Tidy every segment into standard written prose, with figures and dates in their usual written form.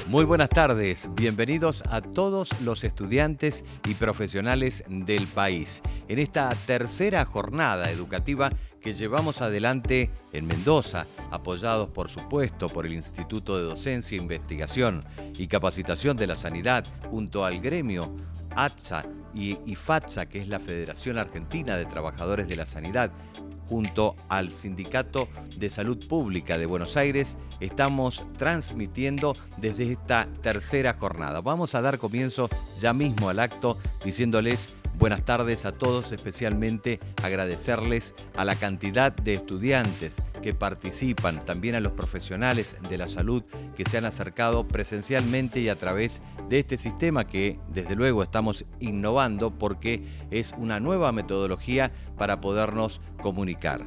Muy buenas tardes, bienvenidos a todos los estudiantes y profesionales del país en esta tercera jornada educativa que llevamos adelante en Mendoza, apoyados por supuesto por el Instituto de Docencia, Investigación y Capacitación de la Sanidad, junto al gremio ATSA y FATSA, que es la Federación Argentina de Trabajadores de la Sanidad, junto al Sindicato de Salud Pública de Buenos Aires. Estamos transmitiendo desde esta tercera jornada. Vamos a dar comienzo ya mismo al acto diciéndoles buenas tardes a todos, especialmente agradecerles a la cantidad de estudiantes que participan, también a los profesionales de la salud que se han acercado presencialmente y a través de este sistema que desde luego estamos innovando porque es una nueva metodología para podernos comunicar.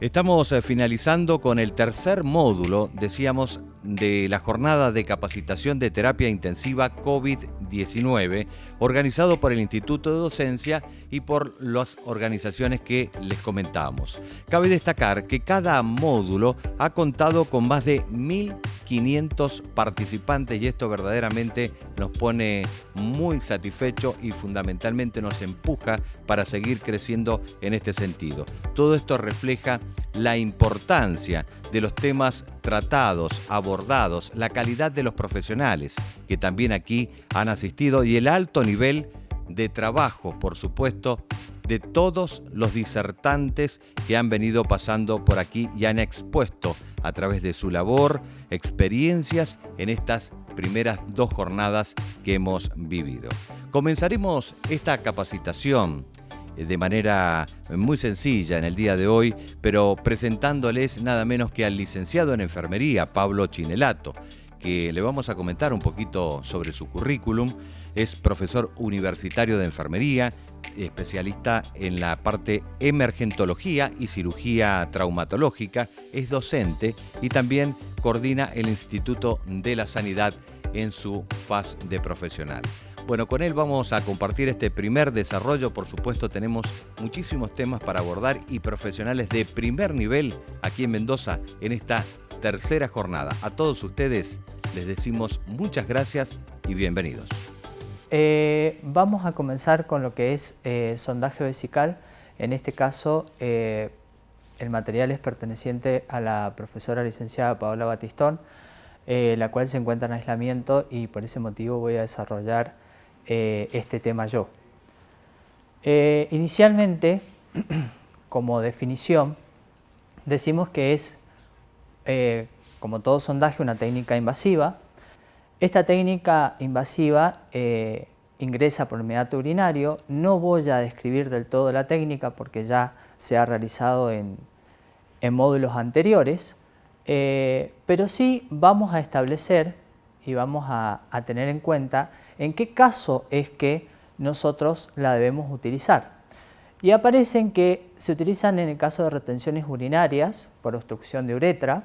Estamos finalizando con el tercer módulo, decíamos, de la jornada de capacitación de terapia intensiva COVID-19, organizado por el Instituto de Docencia y por las organizaciones que les comentábamos. Cabe destacar que cada módulo ha contado con más de 1.500 participantes y esto verdaderamente nos pone muy satisfechos y fundamentalmente nos empuja para seguir creciendo en este sentido. Todo esto refleja la importancia de los temas tratados, abordados, la calidad de los profesionales que también aquí han asistido y el alto nivel de trabajo, por supuesto, de todos los disertantes que han venido pasando por aquí y han expuesto a través de su labor, experiencias en estas primeras dos jornadas que hemos vivido. Comenzaremos esta capacitación de manera muy sencilla en el día de hoy, pero presentándoles nada menos que al licenciado en enfermería, Pablo Chinelato, que le vamos a comentar un poquito sobre su currículum. Es profesor universitario de enfermería, especialista en la parte emergentología y cirugía traumatológica, es docente y también coordina el Instituto de la Sanidad en su faz de profesional. Bueno, con él vamos a compartir este primer desarrollo. Por supuesto, tenemos muchísimos temas para abordar y profesionales de primer nivel aquí en Mendoza en esta tercera jornada. A todos ustedes les decimos muchas gracias y bienvenidos. Vamos a comenzar con lo que es sondaje vesical. En este caso, el material es perteneciente a la profesora licenciada Paola Batistón, la cual se encuentra en aislamiento y por ese motivo voy a desarrollar este tema yo. Inicialmente, como definición, decimos que es, como todo sondaje, una técnica invasiva. Esta técnica invasiva ingresa por el meato urinario. No voy a describir del todo la técnica porque ya se ha realizado en módulos anteriores, pero sí vamos a establecer y vamos a tener en cuenta en qué caso es que nosotros la debemos utilizar. Y aparecen que se utilizan en el caso de retenciones urinarias por obstrucción de uretra,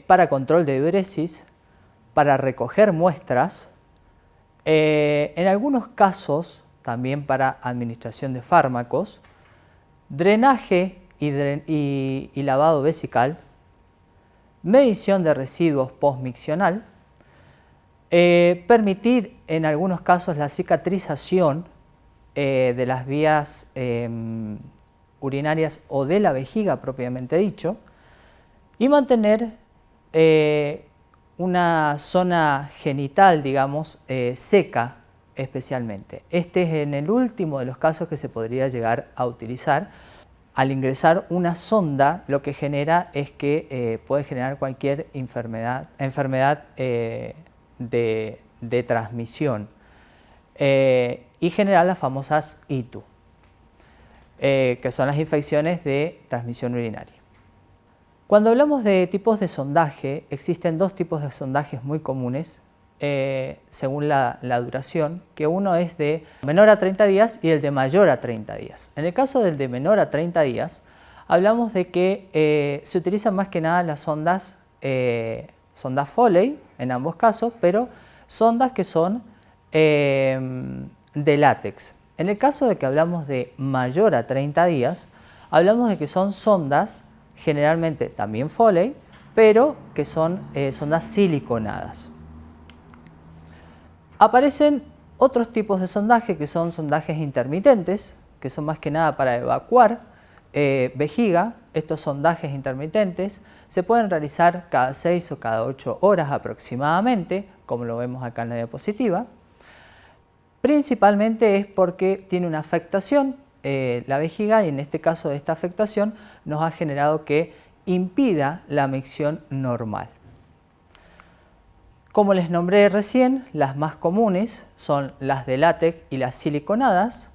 para control de diuresis, para recoger muestras, en algunos casos también para administración de fármacos, drenaje y lavado vesical, medición de residuos postmiccional, permitir en algunos casos la cicatrización de las vías urinarias o de la vejiga propiamente dicho, y mantener una zona genital, digamos, seca especialmente. Este es en el último de los casos que se podría llegar a utilizar. Al ingresar una sonda, lo que genera es que puede generar cualquier enfermedad de transmisión y generar las famosas ITU, que son las infecciones de transmisión urinaria. Cuando hablamos de tipos de sondaje, existen dos tipos de sondajes muy comunes según la duración, que uno es de menor a 30 días y el de mayor a 30 días. En el caso del de menor a 30 días, hablamos de que se utilizan más que nada las sondas Foley en ambos casos, pero sondas que son de látex. En el caso de que hablamos de mayor a 30 días, hablamos de que son sondas generalmente también Foley, pero que son sondas siliconadas. Aparecen otros tipos de sondaje que son sondajes intermitentes, que son más que nada para evacuar vejiga. Estos sondajes intermitentes se pueden realizar cada 6 o cada 8 horas aproximadamente, como lo vemos acá en la diapositiva. Principalmente es porque tiene una afectación la vejiga, y en este caso esta afectación nos ha generado que impida la micción normal. Como les nombré recién, las más comunes son las de látex y las siliconadas.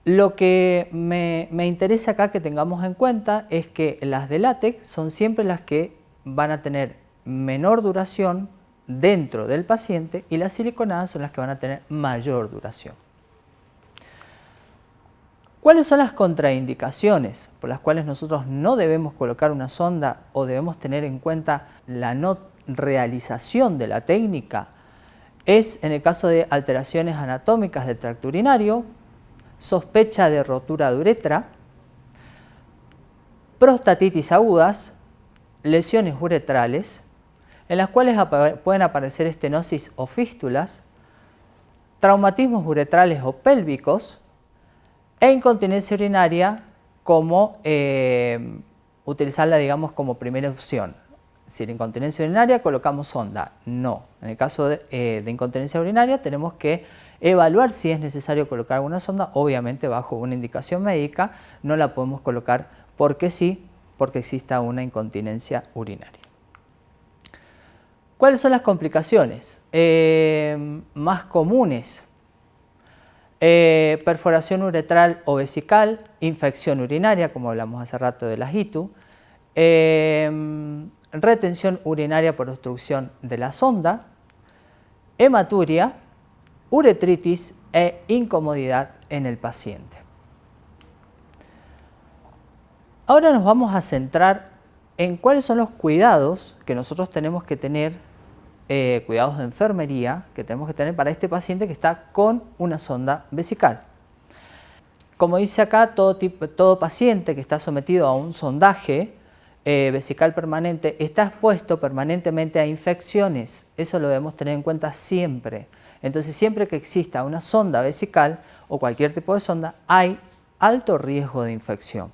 Lo que me interesa acá que tengamos en cuenta es que las de látex son siempre las que van a tener menor duración dentro del paciente, y las siliconadas son las que van a tener mayor duración. ¿Cuáles son las contraindicaciones por las cuales nosotros no debemos colocar una sonda o debemos tener en cuenta la no realización de la técnica? Es en el caso de alteraciones anatómicas del tracto urinario, sospecha de rotura de uretra, prostatitis agudas, lesiones uretrales, en las cuales pueden aparecer estenosis o fístulas, traumatismos uretrales o pélvicos, e incontinencia urinaria, como utilizarla, digamos, como primera opción. Si la incontinencia urinaria, colocamos sonda. No. En el caso de incontinencia urinaria, tenemos que evaluar si es necesario colocar alguna sonda, obviamente bajo una indicación médica. No la podemos colocar porque sí, porque exista una incontinencia urinaria. ¿Cuáles son las complicaciones más comunes? Perforación uretral o vesical, infección urinaria, como hablamos hace rato de la ITU, retención urinaria por obstrucción de la sonda, hematuria, uretritis e incomodidad en el paciente. Ahora nos vamos a centrar en cuáles son los cuidados que nosotros tenemos que tener, cuidados de enfermería que tenemos que tener para este paciente que está con una sonda vesical. Como dice acá, todo paciente que está sometido a un sondaje vesical permanente está expuesto permanentemente a infecciones. Eso lo debemos tener en cuenta siempre. Entonces, siempre que exista una sonda vesical o cualquier tipo de sonda, hay alto riesgo de infección.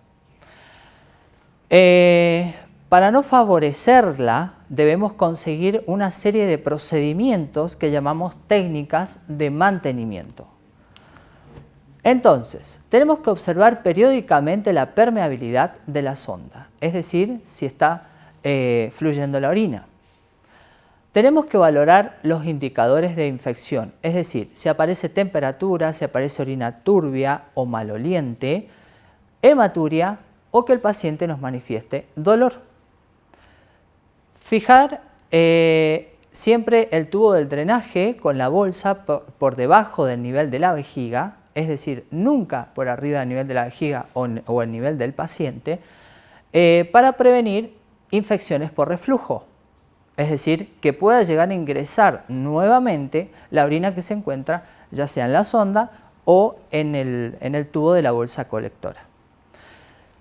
Para no favorecerla, debemos conseguir una serie de procedimientos que llamamos técnicas de mantenimiento. Entonces, tenemos que observar periódicamente la permeabilidad de la sonda, es decir, si está fluyendo la orina. Tenemos que valorar los indicadores de infección, es decir, si aparece temperatura, si aparece orina turbia o maloliente, hematuria o que el paciente nos manifieste dolor. Fijar siempre el tubo del drenaje con la bolsa por debajo del nivel de la vejiga, es decir, nunca por arriba del nivel de la vejiga o el nivel del paciente, para prevenir infecciones por reflujo. Es decir, que pueda llegar a ingresar nuevamente la orina que se encuentra ya sea en la sonda o en el tubo de la bolsa colectora.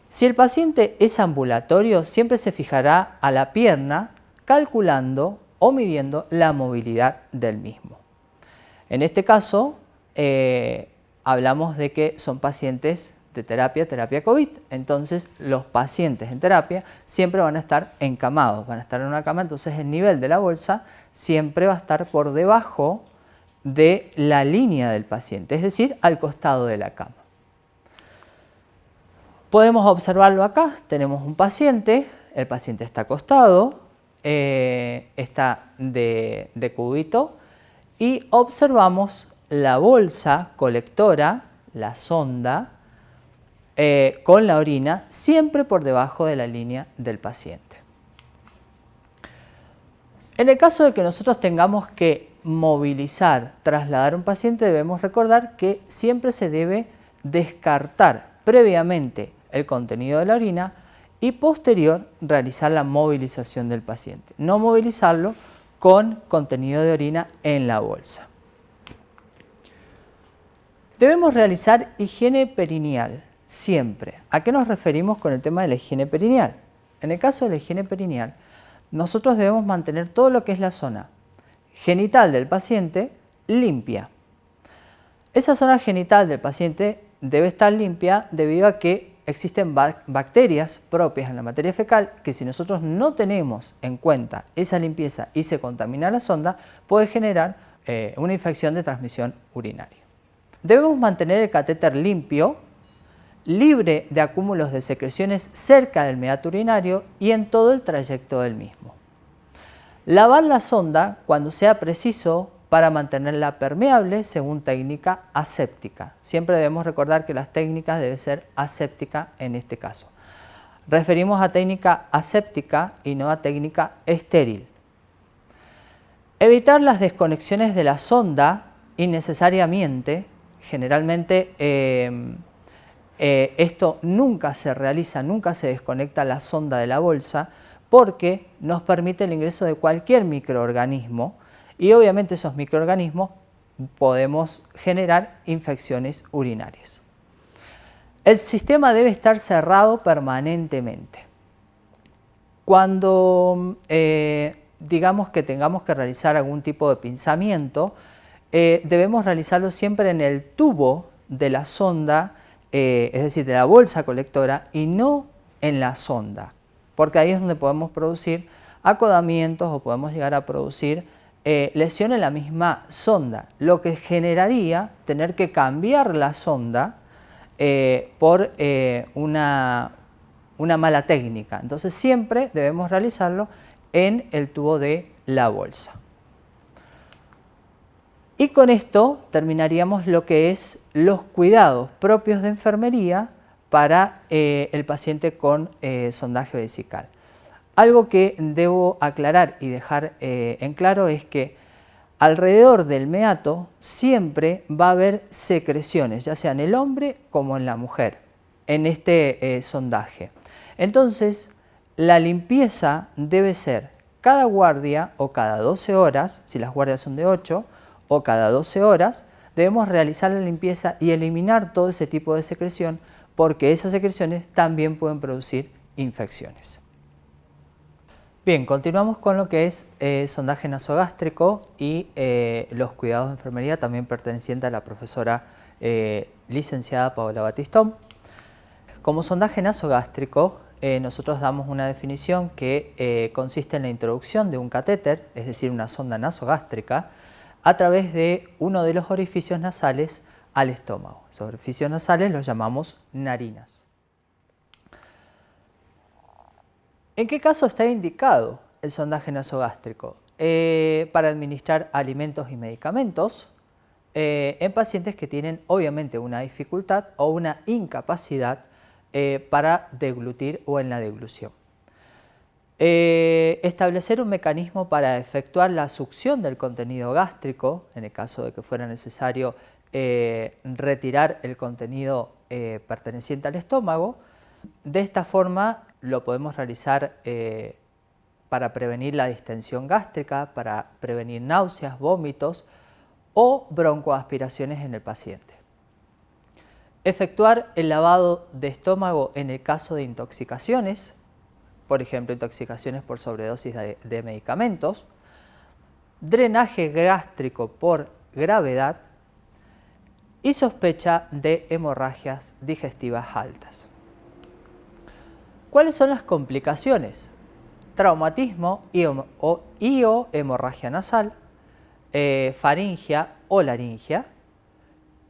Si el paciente es ambulatorio, siempre se fijará a la pierna calculando o midiendo la movilidad del mismo. En este caso, hablamos de que son pacientes de terapia COVID. Entonces, los pacientes en terapia siempre van a estar encamados, van a estar en una cama. Entonces, el nivel de la bolsa siempre va a estar por debajo de la línea del paciente, es decir, al costado de la cama. Podemos observarlo acá. Tenemos un paciente, el paciente está acostado, está de cúbito, y observamos la bolsa colectora, la sonda, con la orina siempre por debajo de la línea del paciente. En el caso de que nosotros tengamos que movilizar, trasladar a un paciente, debemos recordar que siempre se debe descartar previamente el contenido de la orina y posterior realizar la movilización del paciente. No movilizarlo con contenido de orina en la bolsa. Debemos realizar higiene perineal siempre. ¿A qué nos referimos con el tema de la higiene perineal? En el caso de la higiene perineal, nosotros debemos mantener todo lo que es la zona genital del paciente limpia. Esa zona genital del paciente debe estar limpia debido a que existen bacterias propias en la materia fecal que si nosotros no tenemos en cuenta esa limpieza y se contamina la sonda, puede generar una infección de transmisión urinaria. Debemos mantener el catéter limpio, libre de acúmulos de secreciones cerca del meato urinario y en todo el trayecto del mismo. Lavar la sonda cuando sea preciso para mantenerla permeable según técnica aséptica. Siempre debemos recordar que las técnicas deben ser asépticas en este caso. Referimos a técnica aséptica y no a técnica estéril. Evitar las desconexiones de la sonda innecesariamente. Generalmente esto nunca se realiza, nunca se desconecta la sonda de la bolsa porque nos permite el ingreso de cualquier microorganismo y obviamente esos microorganismos podemos generar infecciones urinarias. El sistema debe estar cerrado permanentemente. Cuando digamos que tengamos que realizar algún tipo de pinzamiento, debemos realizarlo siempre en el tubo de la sonda, es decir, de la bolsa colectora y no en la sonda, porque ahí es donde podemos producir acodamientos o podemos llegar a producir lesión en la misma sonda, lo que generaría tener que cambiar la sonda por una mala técnica. Entonces siempre debemos realizarlo en el tubo de la bolsa. Y con esto terminaríamos lo que es los cuidados propios de enfermería para el paciente con sondaje vesical. Algo que debo aclarar y dejar en claro es que alrededor del meato siempre va a haber secreciones, ya sea en el hombre como en la mujer, en este sondaje. Entonces, la limpieza debe ser cada guardia o cada 12 horas, si las guardias son de 8, o cada 12 horas, debemos realizar la limpieza y eliminar todo ese tipo de secreción porque esas secreciones también pueden producir infecciones. Bien, continuamos con lo que es sondaje nasogástrico y los cuidados de enfermería, también perteneciente a la profesora licenciada Paola Batistón. Como sondaje nasogástrico, nosotros damos una definición que consiste en la introducción de un catéter, es decir, una sonda nasogástrica, a través de uno de los orificios nasales al estómago. Esos orificios nasales los llamamos narinas. ¿En qué caso está indicado el sondaje nasogástrico? Para administrar alimentos y medicamentos en pacientes que tienen obviamente una dificultad o una incapacidad para deglutir o en la deglución. Establecer un mecanismo para efectuar la succión del contenido gástrico, en el caso de que fuera necesario retirar el contenido perteneciente al estómago. De esta forma lo podemos realizar para prevenir la distensión gástrica, para prevenir náuseas, vómitos o broncoaspiraciones en el paciente. Efectuar el lavado de estómago en el caso de intoxicaciones, por ejemplo, intoxicaciones por sobredosis de medicamentos, drenaje gástrico por gravedad y sospecha de hemorragias digestivas altas. ¿Cuáles son las complicaciones? Traumatismo o hemorragia nasal, faringia o laringia,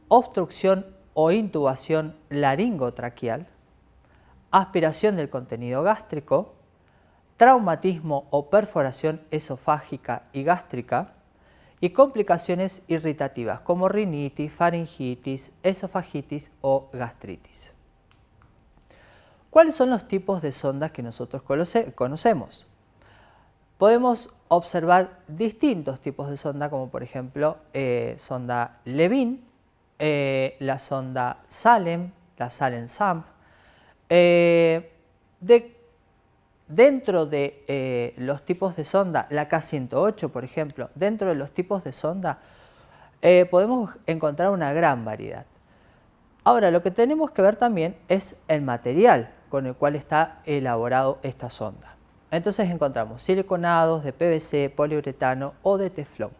obstrucción o intubación laringotraqueal, aspiración del contenido gástrico, traumatismo o perforación esofágica y gástrica y complicaciones irritativas como rinitis, faringitis, esofagitis o gastritis. ¿Cuáles son los tipos de sondas que nosotros conocemos? Podemos observar distintos tipos de sonda, como por ejemplo sonda Levin, la sonda Salem, la Salem-SAMP. Dentro de los tipos de sonda, la K108 por ejemplo, dentro de los tipos de sonda podemos encontrar una gran variedad. Ahora, lo que tenemos que ver también es el material con el cual está elaborado esta sonda. Entonces encontramos siliconados de PVC, poliuretano o de teflón.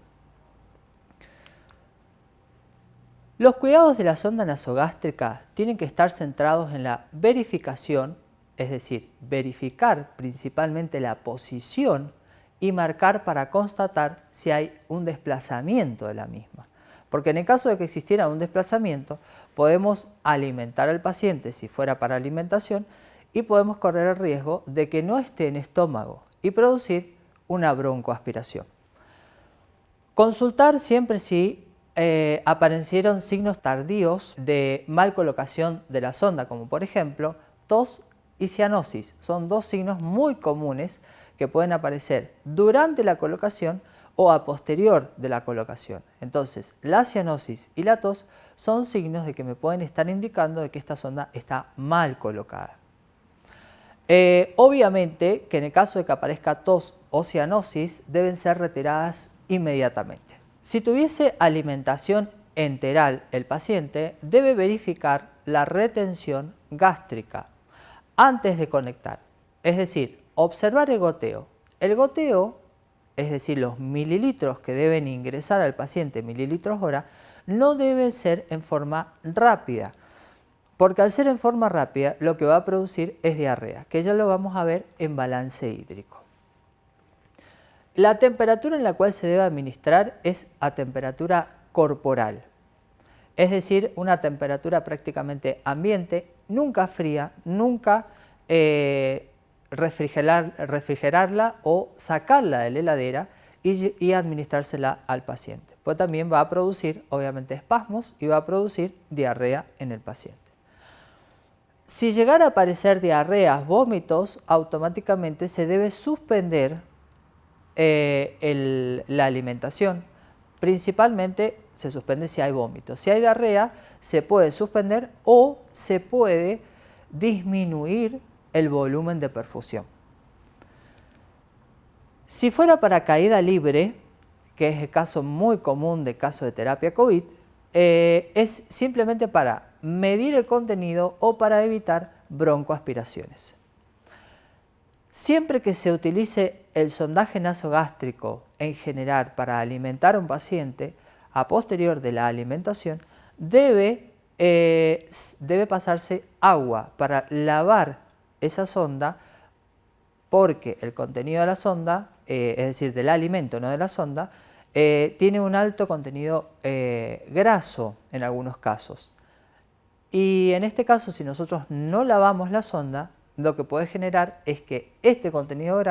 Los cuidados de la sonda nasogástrica tienen que estar centrados en la verificación, es decir, verificar principalmente la posición y marcar para constatar si hay un desplazamiento de la misma. Porque en el caso de que existiera un desplazamiento, podemos alimentar al paciente si fuera para alimentación y podemos correr el riesgo de que no esté en estómago y producir una broncoaspiración. Consultar siempre si aparecieron signos tardíos de mal colocación de la sonda, como por ejemplo tos y cianosis. Son dos signos muy comunes que pueden aparecer durante la colocación o a posterior de la colocación. Entonces, la cianosis y la tos son signos de que me pueden estar indicando de que esta sonda está mal colocada. Obviamente que en el caso de que aparezca tos o cianosis deben ser retiradas inmediatamente. Si tuviese alimentación enteral el paciente, debe verificar la retención gástrica antes de conectar, es decir, observar el goteo. El goteo, es decir, los mililitros que deben ingresar al paciente, mililitros hora, no debe ser en forma rápida, porque al ser en forma rápida lo que va a producir es diarrea, que ya lo vamos a ver en balance hídrico. La temperatura en la cual se debe administrar es a temperatura corporal, es decir, una temperatura prácticamente ambiente, nunca fría, nunca refrigerarla o sacarla de la heladera y administrársela al paciente. Pues también va a producir, obviamente, espasmos y va a producir diarrea en el paciente. Si llegara a aparecer diarreas, vómitos, automáticamente se debe suspender la alimentación. Principalmente se suspende si hay vómitos. Si hay diarrea, se puede suspender o se puede disminuir el volumen de perfusión. Si fuera para caída libre, que es el caso muy común de caso de terapia COVID, es simplemente para medir el contenido o para evitar broncoaspiraciones. Siempre que se utilice el sondaje nasogástrico en general para alimentar a un paciente, a posterior de la alimentación, debe pasarse agua para lavar esa sonda, porque el contenido de la sonda, es decir, del alimento, no de la sonda, tiene un alto contenido graso en algunos casos. Y en este caso, si nosotros no lavamos la sonda, lo que puede generar es que este contenido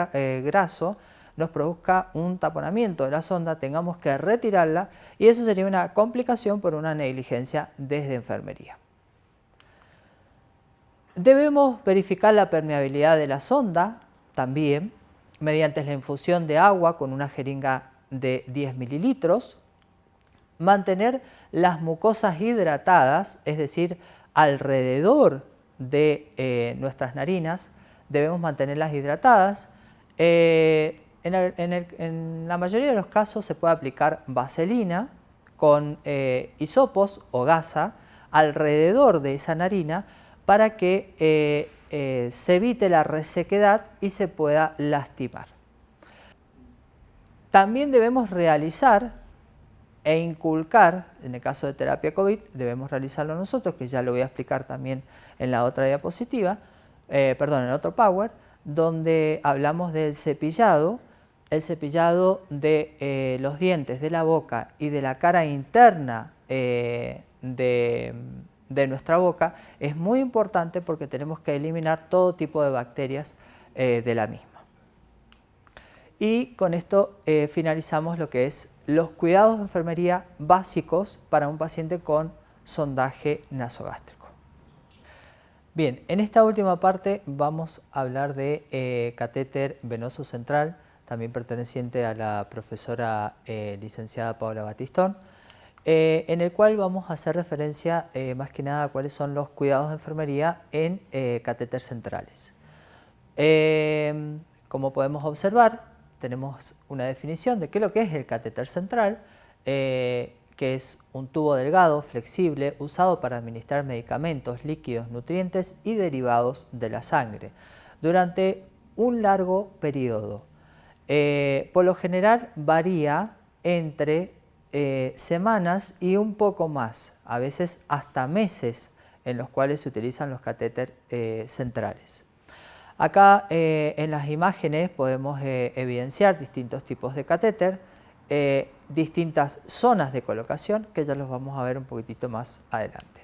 graso nos produzca un taponamiento de la sonda, tengamos que retirarla y eso sería una complicación por una negligencia desde enfermería. Debemos verificar la permeabilidad de la sonda también mediante la infusión de agua con una jeringa de 10 mililitros, mantener las mucosas hidratadas, es decir, alrededor de nuestras narinas, debemos mantenerlas hidratadas. En la mayoría de los casos se puede aplicar vaselina con hisopos o gasa alrededor de esa narina para que se evite la resequedad y se pueda lastimar. También debemos realizar e inculcar, en el caso de terapia COVID, debemos realizarlo nosotros, que ya lo voy a explicar también en la otra diapositiva, en otro Power, donde hablamos del cepillado, el cepillado de los dientes de la boca y de la cara interna de nuestra boca es muy importante porque tenemos que eliminar todo tipo de bacterias de la misma. Y con esto finalizamos lo que es los cuidados de enfermería básicos para un paciente con sondaje nasogástrico. Bien, en esta última parte vamos a hablar de catéter venoso central, también perteneciente a la profesora licenciada Paula Batistón, en el cual vamos a hacer referencia más que nada a cuáles son los cuidados de enfermería en catéter centrales. Como podemos observar, tenemos una definición de qué es lo que es el catéter central, que es un tubo delgado, flexible, usado para administrar medicamentos, líquidos, nutrientes y derivados de la sangre durante un largo periodo. Por lo general varía entre semanas y un poco más, a veces hasta meses, en los cuales se utilizan los catéteres centrales. Acá en las imágenes podemos evidenciar distintos tipos de catéter, distintas zonas de colocación, que ya los vamos a ver un poquitito más adelante.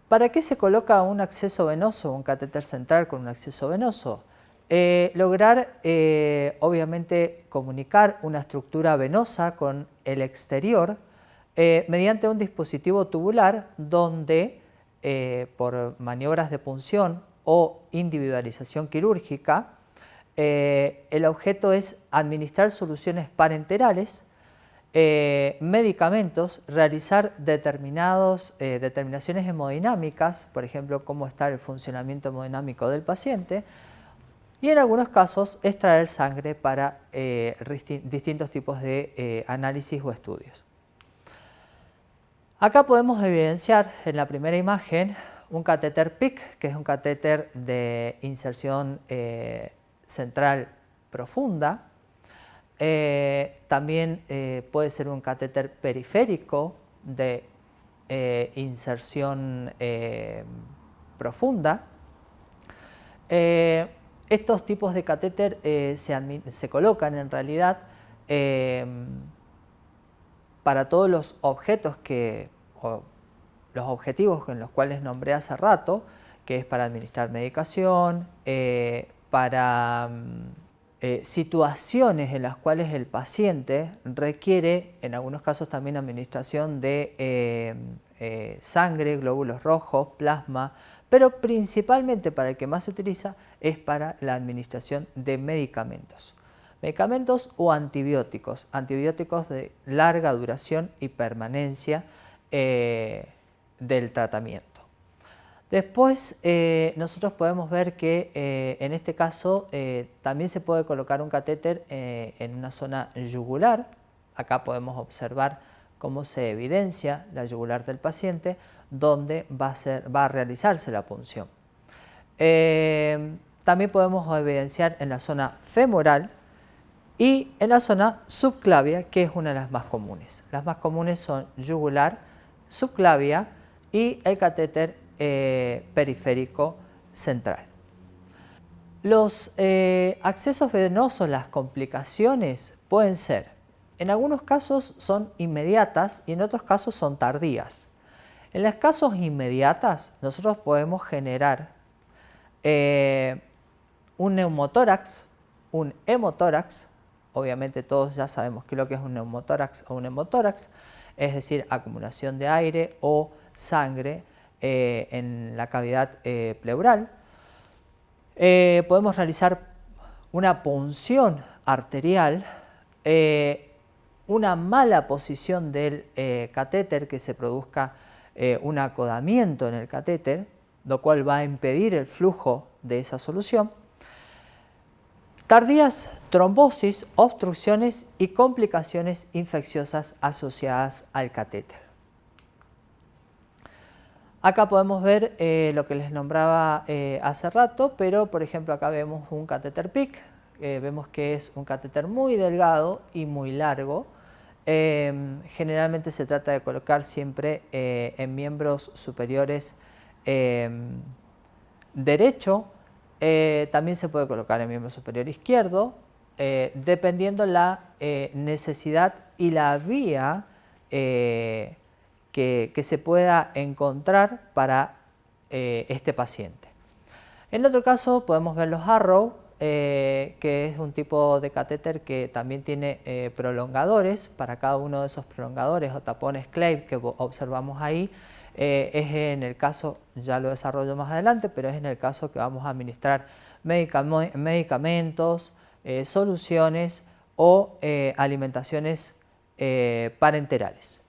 ¿Para qué se coloca un acceso venoso, un catéter central con un acceso venoso? Lograr, obviamente, comunicar una estructura venosa con el exterior mediante un dispositivo tubular donde, por maniobras de punción o individualización quirúrgica, el objeto es administrar soluciones parenterales, medicamentos, realizar determinaciones hemodinámicas, por ejemplo, cómo está el funcionamiento hemodinámico del paciente, y en algunos casos extraer sangre para distintos tipos de análisis o estudios. Acá podemos evidenciar en la primera imagen un catéter PICC, que es un catéter de inserción central profunda. También puede ser un catéter periférico de inserción profunda. Estos tipos de catéter se colocan en realidad para todos los objetos los objetivos en los cuales nombré hace rato, que es para administrar medicación, para situaciones en las cuales el paciente requiere, en algunos casos también administración de sangre, glóbulos rojos, plasma, pero principalmente para el que más se utiliza es para la administración de medicamentos. Medicamentos o antibióticos, antibióticos de larga duración y permanencia del tratamiento. Después nosotros podemos ver que en este caso también se puede colocar un catéter en una zona yugular. Acá podemos observar cómo se evidencia la yugular del paciente, donde va a realizarse la punción. También podemos evidenciar en la zona femoral y en la zona subclavia, que es una de las más comunes. Las más comunes son yugular, subclavia y el catéter periférico central. Los accesos venosos, las complicaciones pueden ser, en algunos casos son inmediatas y en otros casos son tardías. En los casos inmediatas nosotros podemos generar un neumotórax, un hemotórax. Obviamente todos ya sabemos qué es lo que es un neumotórax o un hemotórax, es decir, acumulación de aire o sangre en la cavidad pleural. Podemos realizar una punción arterial, una mala posición del catéter, que se produzca un acodamiento en el catéter, lo cual va a impedir el flujo de esa solución. Tardías, trombosis, obstrucciones y complicaciones infecciosas asociadas al catéter. Acá podemos ver lo que les nombraba hace rato, pero por ejemplo acá vemos un catéter PICC, vemos que es un catéter muy delgado y muy largo. Generalmente se trata de colocar siempre en miembros superiores derecho. También se puede colocar en miembro superior izquierdo, dependiendo la necesidad y la vía que se pueda encontrar para este paciente. En otro caso podemos ver los Arrow, que es un tipo de catéter que también tiene prolongadores. Para cada uno de esos prolongadores o tapones Clave que observamos ahí, es en el caso, ya lo desarrollo más adelante, pero es en el caso que vamos a administrar medicamentos, soluciones o alimentaciones parenterales.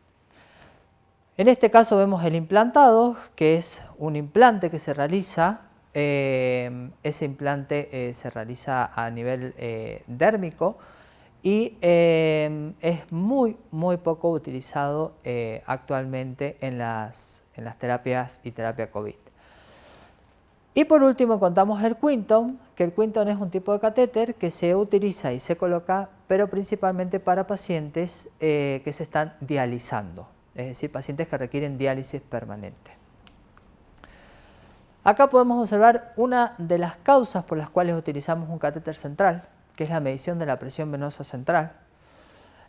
En este caso vemos el implantado, que es un implante que se realiza. Ese implante se realiza a nivel dérmico y es muy poco utilizado actualmente en las terapias y terapia COVID. Y por último contamos el Quinton, que el Quinton es un tipo de catéter que se utiliza y se coloca pero principalmente para pacientes que se están dializando, es decir, pacientes que requieren diálisis permanente. Acá podemos observar una de las causas por las cuales utilizamos un catéter central, que es la medición de la presión venosa central.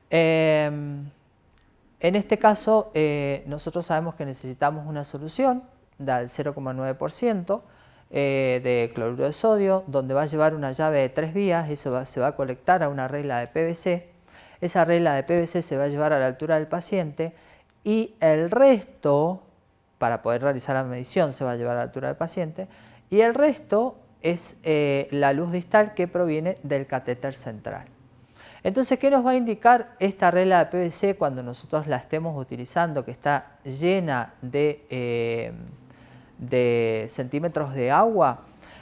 En este caso, nosotros sabemos que necesitamos una solución del 0,9% de cloruro de sodio, donde va a llevar una llave de 3 vías, eso se va a colectar a una regla de PVC. Esa regla de PVC se va a llevar a la altura del paciente y el resto, para poder realizar la medición, se va a llevar a la altura del paciente, y el resto es la luz distal que proviene del catéter central. Entonces, ¿qué nos va a indicar esta regla de PVC cuando nosotros la estemos utilizando, que está llena de centímetros de agua?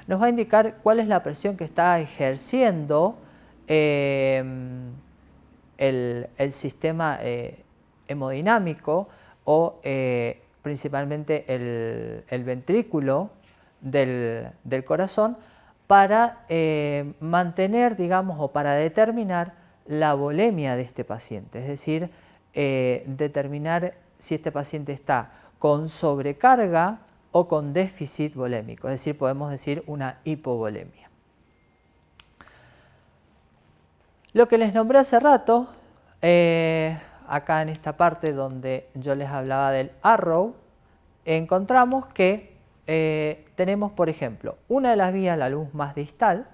Nos va a indicar cuál es la presión que está ejerciendo el sistema hemodinámico o principalmente el ventrículo del corazón para mantener, digamos, o para determinar la volemia de este paciente, es decir, determinar si este paciente está con sobrecarga o con déficit volémico, es decir, podemos decir una hipovolemia. Lo que les nombré hace rato, acá en esta parte donde yo les hablaba del arrow, encontramos que tenemos, por ejemplo, una de las vías, la luz más distal,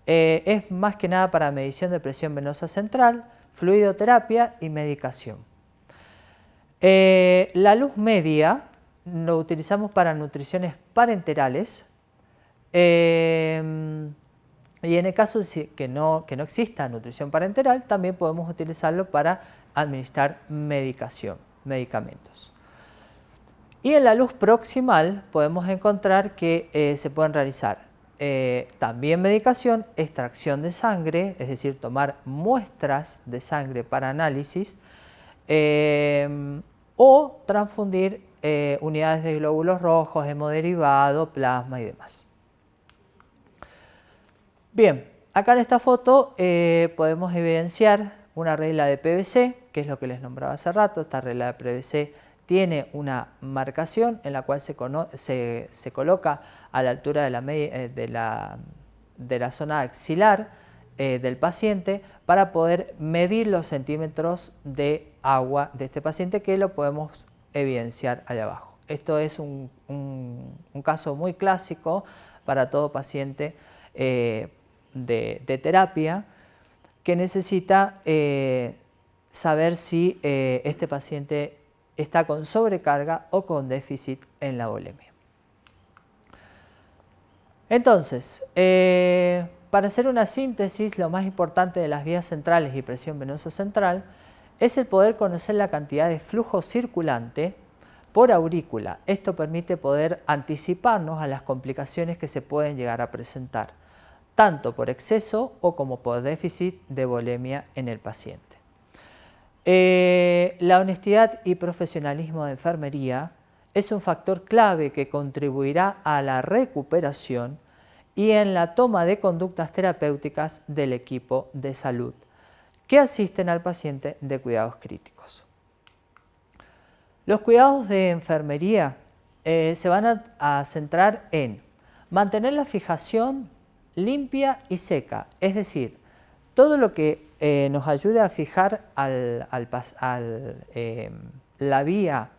es más que nada para medición de presión venosa central, fluidoterapia y medicación. La luz media lo utilizamos para nutriciones parenterales y en el caso de que no exista nutrición parenteral, también podemos utilizarlo para administrar medicamentos. Y en la luz proximal podemos encontrar que se pueden realizar también medicación, extracción de sangre, es decir, tomar muestras de sangre para análisis o transfundir unidades de glóbulos rojos, hemoderivados, plasma y demás. Bien, acá en esta foto podemos evidenciar una regla de PVC, que es lo que les nombraba hace rato. Esta regla de PVC tiene una marcación en la cual se coloca a la altura de la zona axilar del paciente para poder medir los centímetros de agua de este paciente, que lo podemos evidenciar allá abajo. Esto es un caso muy clásico para todo paciente de terapia que necesita saber si este paciente está con sobrecarga o con déficit en la volemia. Entonces, para hacer una síntesis, lo más importante de las vías centrales y presión venosa central es el poder conocer la cantidad de flujo circulante por aurícula. Esto permite poder anticiparnos a las complicaciones que se pueden llegar a presentar, tanto por exceso o como por déficit de volemia en el paciente. La honestidad y profesionalismo de enfermería es un factor clave que contribuirá a la recuperación y en la toma de conductas terapéuticas del equipo de salud que asisten al paciente de cuidados críticos. Los cuidados de enfermería se van a centrar en mantener la fijación limpia y seca, es decir, todo lo que nos ayude a fijar la vía,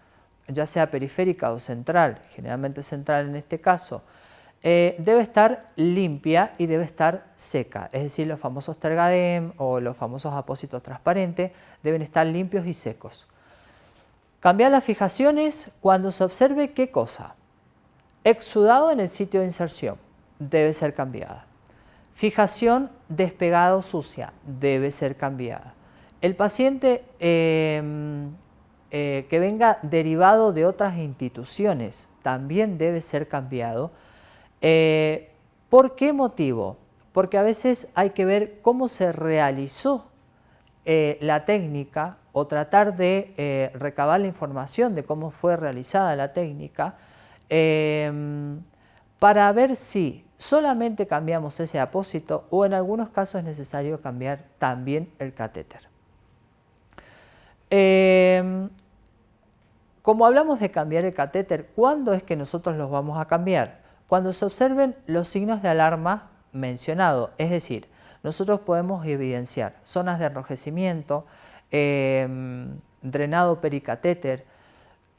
ya sea periférica o central, generalmente central en este caso, debe estar limpia y debe estar seca, es decir, los famosos tergadem o los famosos apósitos transparentes deben estar limpios y secos. Cambiar las fijaciones cuando se observe ¿qué cosa? Exudado en el sitio de inserción, debe ser cambiada. Fijación despegada o sucia, debe ser cambiada. El paciente que venga derivado de otras instituciones también debe ser cambiado. ¿Por qué motivo? Porque a veces hay que ver cómo se realizó la técnica o tratar de recabar la información de cómo fue realizada la técnica para ver si solamente cambiamos ese apósito o en algunos casos es necesario cambiar también el catéter. Como hablamos de cambiar el catéter, ¿cuándo es que nosotros los vamos a cambiar? Cuando se observen los signos de alarma mencionados, es decir, nosotros podemos evidenciar zonas de enrojecimiento, drenado pericatéter,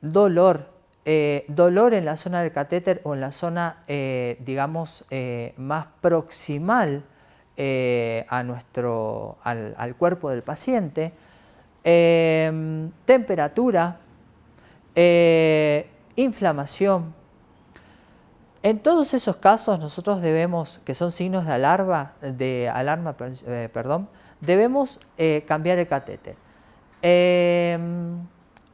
dolor en la zona del catéter o en la zona, digamos, más proximal al cuerpo del paciente, temperatura, inflamación. En todos esos casos nosotros debemos, que son signos de alarma, debemos cambiar el catéter.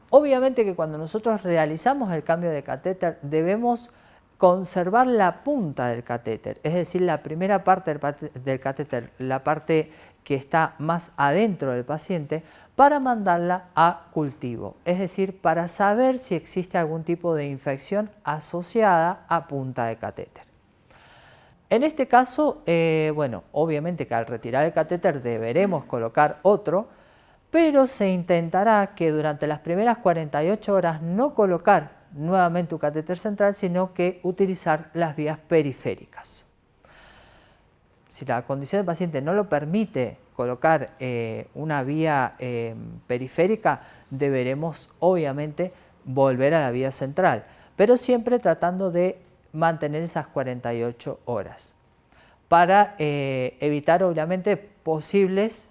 Obviamente que cuando nosotros realizamos el cambio de catéter debemos conservar la punta del catéter, es decir, la primera parte del catéter, la parte que está más adentro del paciente, para mandarla a cultivo, es decir, para saber si existe algún tipo de infección asociada a punta de catéter. En este caso, bueno, obviamente que al retirar el catéter deberemos colocar otro, pero se intentará que durante las primeras 48 horas no colocar nuevamente un catéter central, sino que utilizar las vías periféricas. Si la condición del paciente no lo permite colocar una vía periférica, deberemos obviamente volver a la vía central, pero siempre tratando de mantener esas 48 horas para evitar obviamente posibles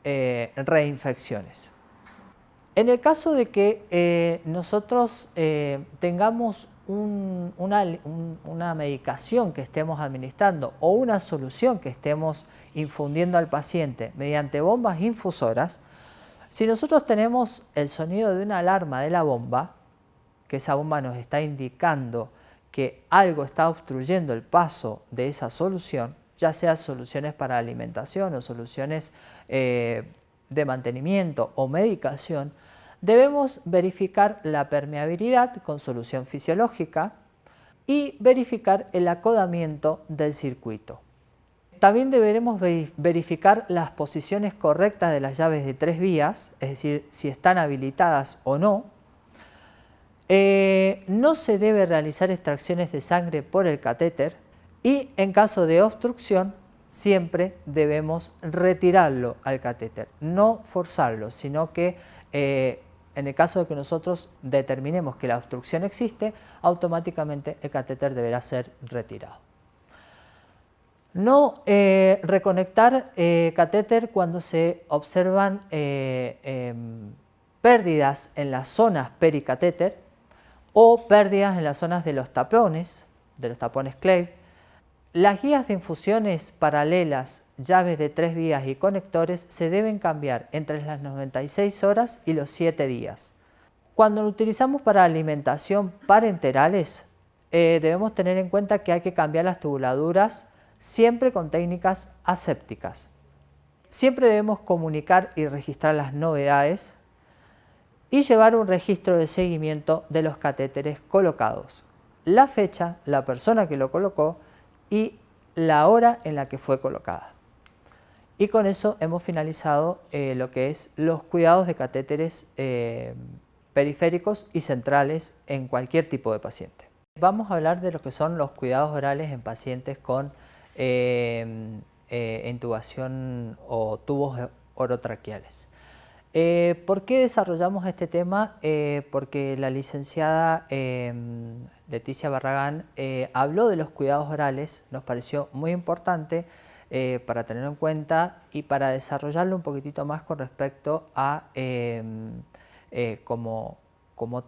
reinfecciones. En el caso de que nosotros tengamos una medicación que estemos administrando o una solución que estemos infundiendo al paciente mediante bombas infusoras, si nosotros tenemos el sonido de una alarma de la bomba, que esa bomba nos está indicando que algo está obstruyendo el paso de esa solución, ya sea soluciones para alimentación o soluciones de mantenimiento o medicación, debemos verificar la permeabilidad con solución fisiológica y verificar el acodamiento del circuito. También deberemos verificar las posiciones correctas de las llaves de 3 vías, es decir, si están habilitadas o no. No se debe realizar extracciones de sangre por el catéter y en caso de obstrucción siempre debemos retirarlo al catéter, no forzarlo, sino que en el caso de que nosotros determinemos que la obstrucción existe, automáticamente el catéter deberá ser retirado. No reconectar catéter cuando se observan pérdidas en las zonas pericatéter o pérdidas en las zonas de los tapones Clave. Las guías de infusiones paralelas, llaves de 3 vías y conectores se deben cambiar entre las 96 horas y los 7 días. Cuando lo utilizamos para alimentación parenterales, debemos tener en cuenta que hay que cambiar las tubuladuras siempre con técnicas asépticas. Siempre debemos comunicar y registrar las novedades y llevar un registro de seguimiento de los catéteres colocados, la fecha, la persona que lo colocó y la hora en la que fue colocada. Y con eso hemos finalizado lo que es los cuidados de catéteres periféricos y centrales en cualquier tipo de paciente. Vamos a hablar de lo que son los cuidados orales en pacientes con intubación o tubos orotraqueales. ¿Por qué desarrollamos este tema? Porque la licenciada Leticia Barragán habló de los cuidados orales, nos pareció muy importante para tenerlo en cuenta y para desarrollarlo un poquitito más con respecto a como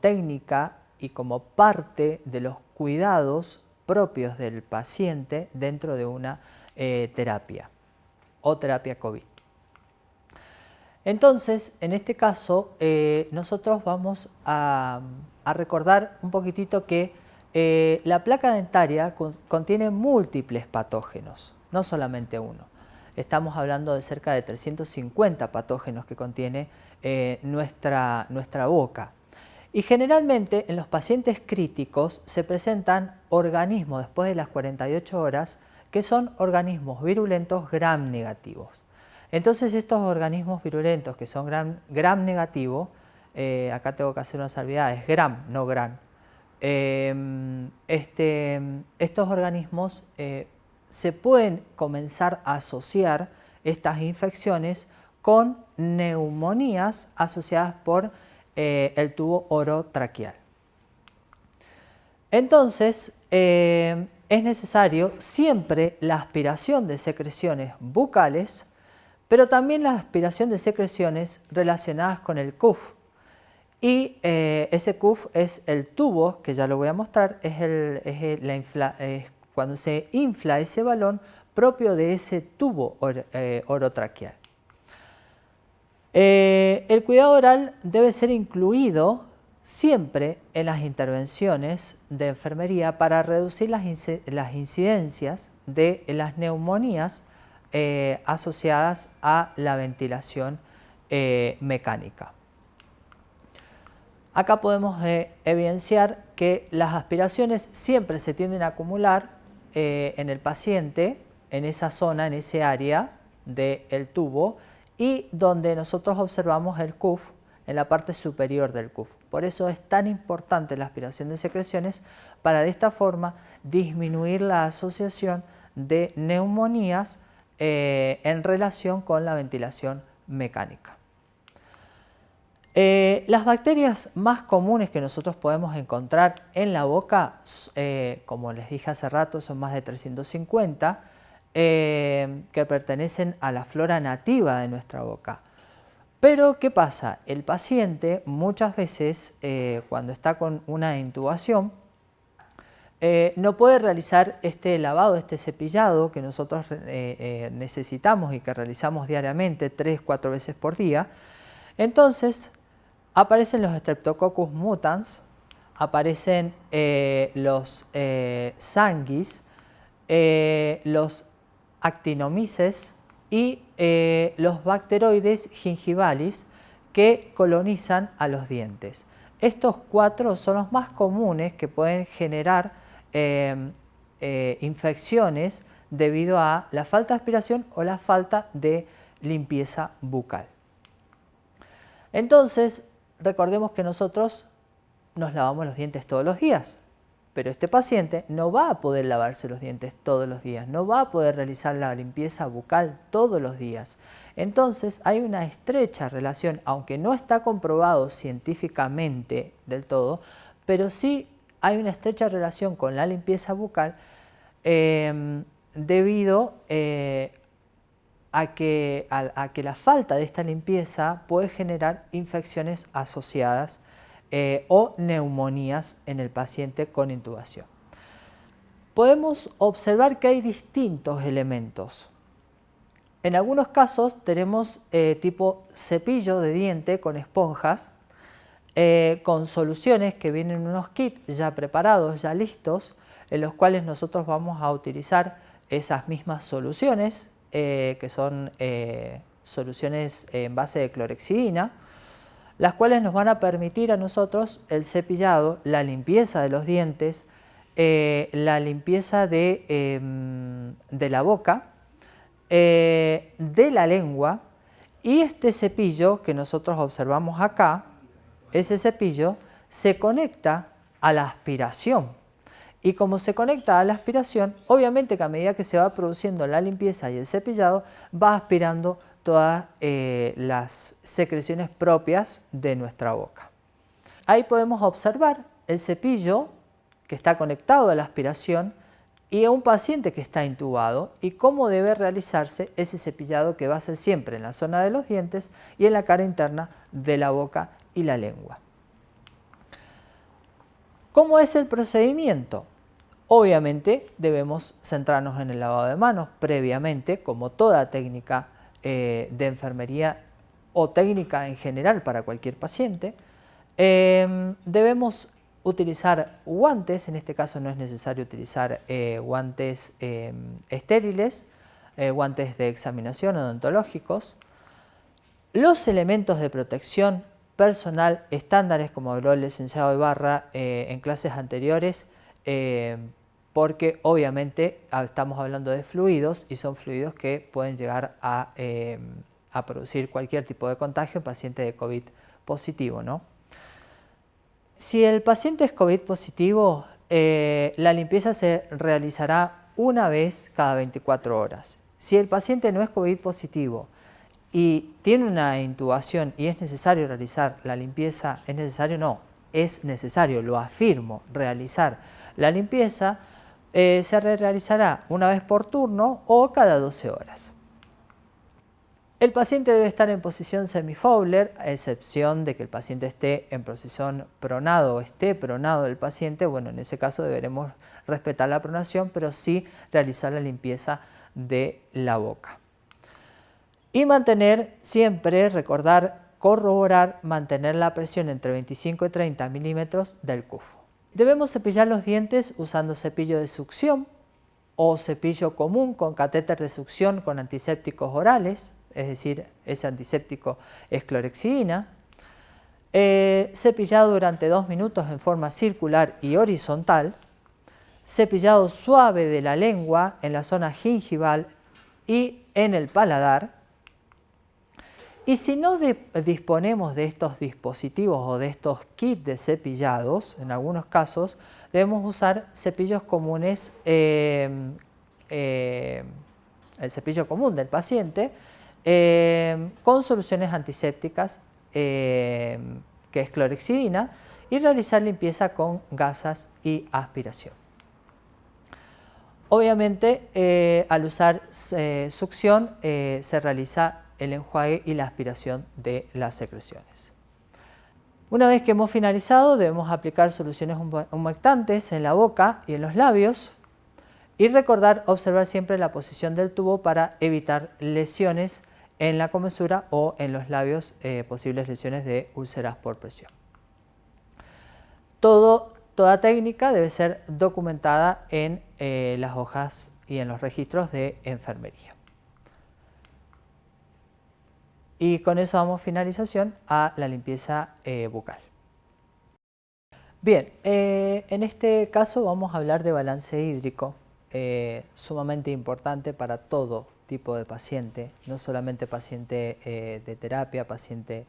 técnica y como parte de los cuidados propios del paciente dentro de una terapia o terapia COVID. Entonces, en este caso, nosotros vamos a recordar un poquitito que la placa dentaria contiene múltiples patógenos, no solamente uno. Estamos hablando de cerca de 350 patógenos que contiene nuestra boca. Y generalmente en los pacientes críticos se presentan organismos después de las 48 horas que son organismos virulentos gram negativos. Entonces estos organismos virulentos que son gram negativo, acá tengo que hacer una salvedad, es gram, no gran. Estos organismos se pueden comenzar a asociar estas infecciones con neumonías asociadas por el tubo orotraqueal. Entonces, es necesario siempre la aspiración de secreciones bucales, pero también la aspiración de secreciones relacionadas con el CUF. Y ese CUF es el tubo, que ya lo voy a mostrar, es cuando se infla ese balón propio de ese tubo orotraqueal. El cuidado oral debe ser incluido siempre en las intervenciones de enfermería para reducir las incidencias de las neumonías asociadas a la ventilación mecánica. Acá podemos evidenciar que las aspiraciones siempre se tienden a acumular en el paciente, en esa zona, en ese área del tubo, y donde nosotros observamos el CUF en la parte superior del CUF. Por eso es tan importante la aspiración de secreciones para de esta forma disminuir la asociación de neumonías en relación con la ventilación mecánica. Las bacterias más comunes que nosotros podemos encontrar en la boca, como les dije hace rato, son más de 350, que pertenecen a la flora nativa de nuestra boca. Pero, ¿qué pasa? El paciente muchas veces, cuando está con una intubación, no puede realizar este lavado, este cepillado que nosotros necesitamos y que realizamos diariamente 3-4 veces por día. Entonces, aparecen los Streptococcus mutans, aparecen los sanguis, los actinomyces y los bacteroides gingivalis que colonizan a los dientes. Estos 4 son los más comunes que pueden generar infecciones debido a la falta de aspiración o la falta de limpieza bucal. Entonces, recordemos que nosotros nos lavamos los dientes todos los días, pero este paciente no va a poder lavarse los dientes todos los días, no va a poder realizar la limpieza bucal todos los días. Entonces hay una estrecha relación, aunque no está comprobado científicamente del todo, pero sí hay una estrecha relación con la limpieza bucal debido a que la falta de esta limpieza puede generar infecciones asociadas o neumonías en el paciente con intubación. Podemos observar que hay distintos elementos. En algunos casos tenemos tipo cepillo de diente con esponjas, con soluciones que vienen en unos kits ya preparados, ya listos, en los cuales nosotros vamos a utilizar esas mismas soluciones, que son soluciones en base de clorexidina, las cuales nos van a permitir a nosotros el cepillado, la limpieza de los dientes, la limpieza de la boca, de la lengua, y este cepillo que nosotros observamos acá, ese cepillo se conecta a la aspiración. Y como se conecta a la aspiración, obviamente que a medida que se va produciendo la limpieza y el cepillado, va aspirando todas las secreciones propias de nuestra boca. Ahí podemos observar el cepillo que está conectado a la aspiración y a un paciente que está intubado y cómo debe realizarse ese cepillado que va a ser siempre en la zona de los dientes y en la cara interna de la boca y la lengua. ¿Cómo es el procedimiento? Obviamente debemos centrarnos en el lavado de manos previamente, como toda técnica de enfermería o técnica en general para cualquier paciente. Debemos utilizar guantes, en este caso no es necesario utilizar guantes estériles, guantes de examinación odontológicos. Los elementos de protección personal estándares, como habló el licenciado Ibarra en clases anteriores, porque obviamente estamos hablando de fluidos y son fluidos que pueden llegar a producir cualquier tipo de contagio en paciente de COVID positivo, ¿no? Si el paciente es COVID positivo, la limpieza se realizará una vez cada 24 horas. Si el paciente no es COVID positivo y tiene una intubación y es necesario realizar la limpieza, ¿es necesario? No, es necesario, lo afirmo, realizar la limpieza. Se realizará una vez por turno o cada 12 horas. El paciente debe estar en posición semi-Fowler, a excepción de que el paciente esté en posición pronado o esté pronado el paciente. Bueno, en ese caso deberemos respetar la pronación, pero sí realizar la limpieza de la boca. Y mantener siempre, recordar, corroborar, mantener la presión entre 25 y 30 milímetros del CUFO. Debemos cepillar los dientes usando cepillo de succión o cepillo común con catéter de succión con antisépticos orales, es decir, ese antiséptico es clorexidina. Cepillado durante 2 minutos en forma circular y horizontal. Cepillado suave de la lengua en la zona gingival y en el paladar. Y si no disponemos de estos dispositivos o de estos kits de cepillados, en algunos casos debemos usar cepillos comunes, el cepillo común del paciente, con soluciones antisépticas, que es clorexidina, y realizar limpieza con gasas y aspiración. Obviamente, al usar succión, se realiza el enjuague y la aspiración de las secreciones. Una vez que hemos finalizado, debemos aplicar soluciones humectantes en la boca y en los labios y recordar observar siempre la posición del tubo para evitar lesiones en la comesura o en los labios, posibles lesiones de úlceras por presión. Toda técnica debe ser documentada en las hojas y en los registros de enfermería. Y con eso damos finalización a la limpieza bucal. Bien, en este caso vamos a hablar de balance hídrico, sumamente importante para todo tipo de paciente, no solamente paciente de terapia, paciente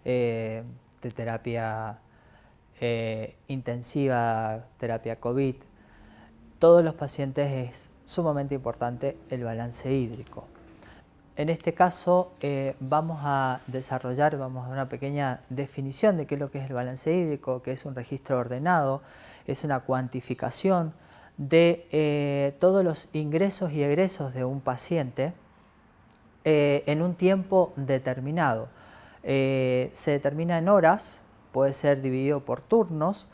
de terapia intensiva, terapia COVID. Todos los pacientes es sumamente importante el balance hídrico. En este caso vamos a desarrollar, vamos a dar una pequeña definición de qué es lo que es el balance hídrico, que es un registro ordenado, es una cuantificación de todos los ingresos y egresos de un paciente en un tiempo determinado. Se determina en horas, puede ser dividido por turnos,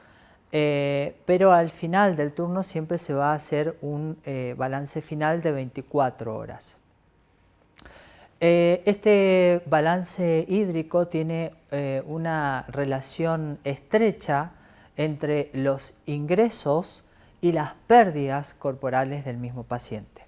pero al final del turno siempre se va a hacer un balance final de 24 horas. Este balance hídrico tiene una relación estrecha entre los ingresos y las pérdidas corporales del mismo paciente.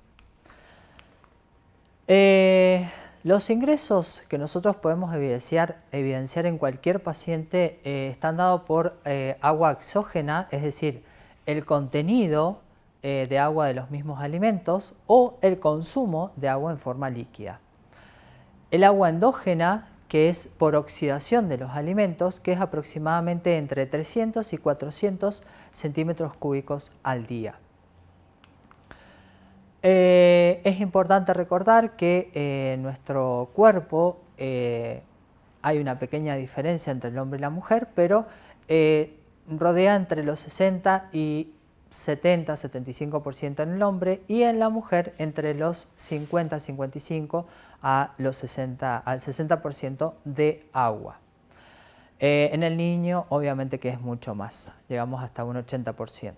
Los ingresos que nosotros podemos evidenciar en cualquier paciente están dados por agua exógena, es decir, el contenido de agua de los mismos alimentos o el consumo de agua en forma líquida. El agua endógena, que es por oxidación de los alimentos, que es aproximadamente entre 300 y 400 centímetros cúbicos al día. Es importante recordar que en nuestro cuerpo hay una pequeña diferencia entre el hombre y la mujer, pero rodea entre los 60 y 70-75% en el hombre y en la mujer entre los 50-55 a los al 60% de agua. En el niño obviamente que es mucho más, llegamos hasta un 80%.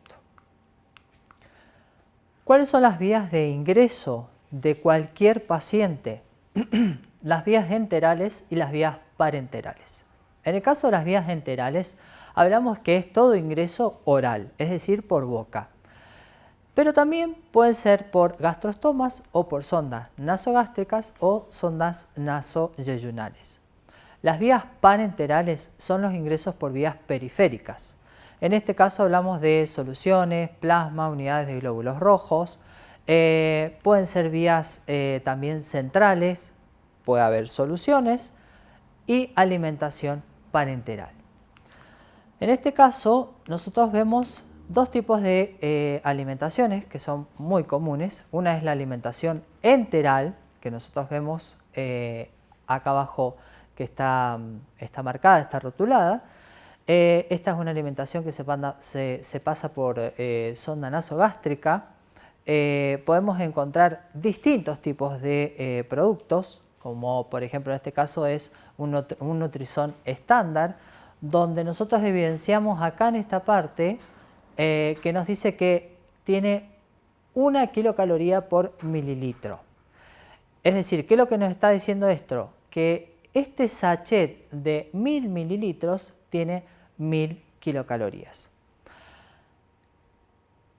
¿Cuáles son las vías de ingreso de cualquier paciente? Las vías enterales y las vías parenterales. En el caso de las vías enterales, hablamos que es todo ingreso oral, es decir, por boca. Pero también pueden ser por gastroestomas o por sondas nasogástricas o sondas nasoyeyunales. Las vías parenterales son los ingresos por vías periféricas. En este caso hablamos de soluciones, plasma, unidades de glóbulos rojos. Pueden ser vías también centrales, puede haber soluciones y alimentación parenteral. En este caso, nosotros vemos dos tipos de alimentaciones que son muy comunes. Una es la alimentación enteral, que nosotros vemos acá abajo que está marcada, está rotulada. Esta es una alimentación que se pasa por sonda nasogástrica. Podemos encontrar distintos tipos de productos, como por ejemplo en este caso es un Nutrizón estándar, donde nosotros evidenciamos acá en esta parte que nos dice que tiene 1 kilocaloría por mililitro. Es decir, ¿qué es lo que nos está diciendo esto? Que este sachet de 1000 mililitros tiene 1000 kilocalorías.